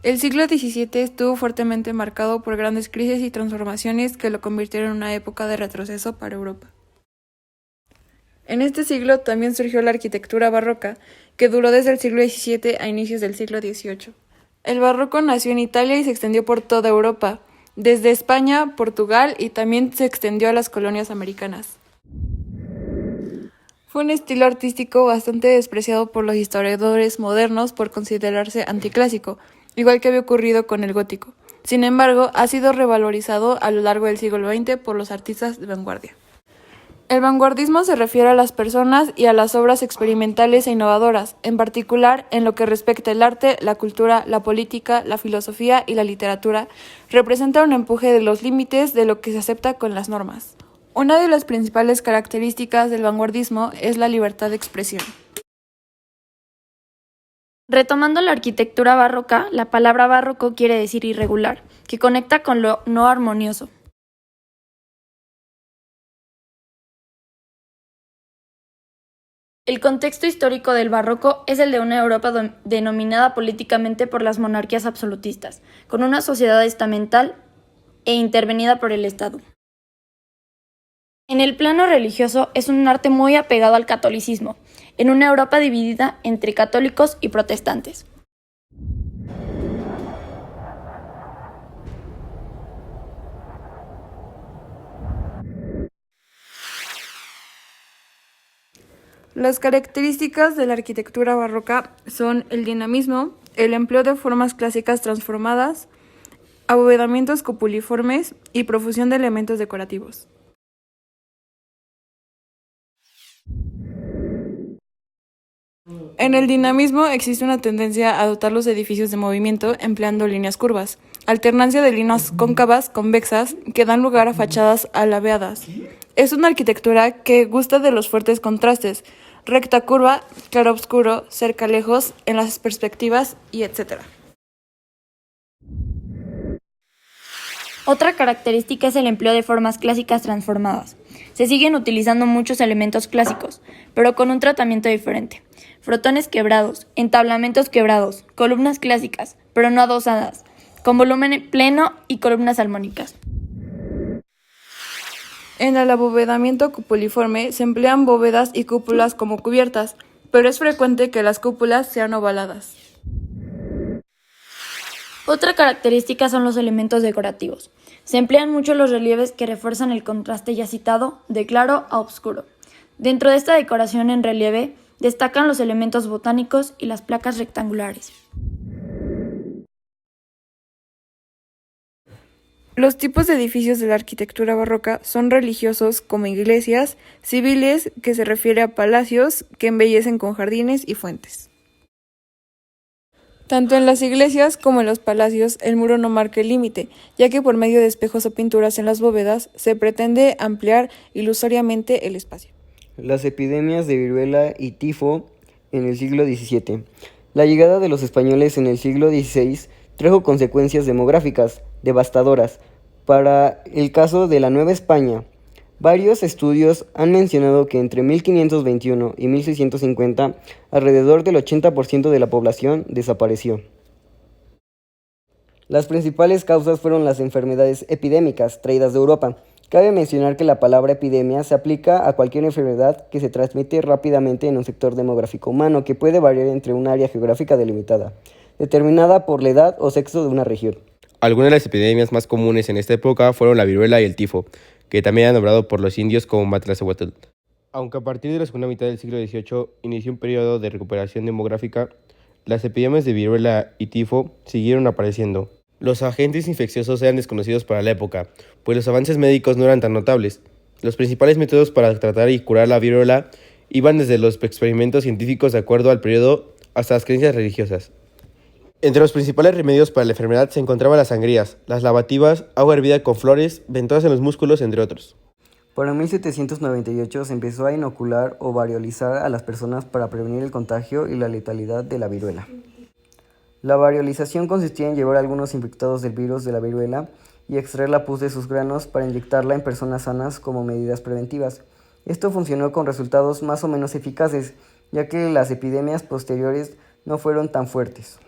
El siglo XVII estuvo fuertemente marcado por grandes crisis y transformaciones que lo convirtieron en una época de retroceso para Europa. En este siglo también surgió la arquitectura barroca, que duró desde el siglo XVII a inicios del siglo XVIII. El barroco nació en Italia y se extendió por toda Europa, desde España, Portugal y también se extendió a las colonias americanas. Fue un estilo artístico bastante despreciado por los historiadores modernos por considerarse anticlásico, igual que había ocurrido con el gótico. Sin embargo, ha sido revalorizado a lo largo del siglo XX por los artistas de vanguardia. El vanguardismo se refiere a las personas y a las obras experimentales e innovadoras, en particular en lo que respecta al arte, la cultura, la política, la filosofía y la literatura, representa un empuje de los límites de lo que se acepta con las normas. Una de las principales características del vanguardismo es la libertad de expresión. Retomando la arquitectura barroca, la palabra barroco quiere decir irregular, que conecta con lo no armonioso. El contexto histórico del barroco es el de una Europa denominada políticamente por las monarquías absolutistas, con una sociedad estamental e intervenida por el Estado. En el plano religioso es un arte muy apegado al catolicismo, en una Europa dividida entre católicos y protestantes. Las características de la arquitectura barroca son el dinamismo, el empleo de formas clásicas transformadas, abovedamientos cupuliformes y profusión de elementos decorativos. En el dinamismo existe una tendencia a dotar los edificios de movimiento empleando líneas curvas, alternancia de líneas cóncavas convexas que dan lugar a fachadas alabeadas. Es una arquitectura que gusta de los fuertes contrastes, recta curva, claro-oscuro, cerca-lejos, en las perspectivas y etc. Otra característica es el empleo de formas clásicas transformadas. Se siguen utilizando muchos elementos clásicos, pero con un tratamiento diferente. Frotones quebrados, entablamentos quebrados, columnas clásicas, pero no adosadas, con volumen pleno y columnas armónicas. En el abovedamiento cupuliforme se emplean bóvedas y cúpulas como cubiertas, pero es frecuente que las cúpulas sean ovaladas. Otra característica son los elementos decorativos. Se emplean mucho los relieves que refuerzan el contraste ya citado, de claro a oscuro. Dentro de esta decoración en relieve destacan los elementos botánicos y las placas rectangulares. Los tipos de edificios de la arquitectura barroca son religiosos como iglesias, civiles, que se refiere a palacios que embellecen con jardines y fuentes. Tanto en las iglesias como en los palacios, el muro no marca el límite, ya que por medio de espejos o pinturas en las bóvedas se pretende ampliar ilusoriamente el espacio. Las epidemias de viruela y tifo en el siglo XVII. La llegada de los españoles en el siglo XVI trajo consecuencias demográficas devastadoras. Para el caso de la Nueva España, varios estudios han mencionado que entre 1521 y 1650, alrededor del 80% de la población desapareció. Las principales causas fueron las enfermedades epidémicas traídas de Europa. Cabe mencionar que la palabra epidemia se aplica a cualquier enfermedad que se transmite rápidamente en un sector demográfico humano, que puede variar entre un área geográfica delimitada, determinada por la edad o sexo de una región. Algunas de las epidemias más comunes en esta época fueron la viruela y el tifo, que también era nombrado por los indios como Matlacehuatl. Aunque a partir de la segunda mitad del siglo XVIII inició un periodo de recuperación demográfica, las epidemias de viruela y tifo siguieron apareciendo. Los agentes infecciosos eran desconocidos para la época, pues los avances médicos no eran tan notables. Los principales métodos para tratar y curar la viruela iban desde los experimentos científicos de acuerdo al periodo hasta las creencias religiosas. Entre los principales remedios para la enfermedad se encontraban las sangrías, las lavativas, agua hervida con flores, ventodas en los músculos, entre otros. Para 1798 se empezó a inocular o variolizar a las personas para prevenir el contagio y la letalidad de la viruela. La variolización consistía en llevar a algunos infectados del virus de la viruela y extraer la pus de sus granos para inyectarla en personas sanas como medidas preventivas. Esto funcionó con resultados más o menos eficaces, ya que las epidemias posteriores no fueron tan fuertes.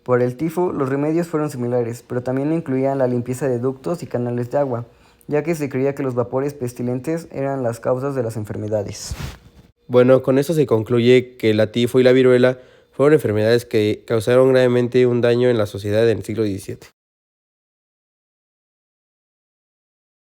Por el tifo, los remedios fueron similares, pero también incluían la limpieza de ductos y canales de agua, ya que se creía que los vapores pestilentes eran las causas de las enfermedades. Bueno, con esto se concluye que la tifo y la viruela fueron enfermedades que causaron gravemente un daño en la sociedad en el siglo XVII.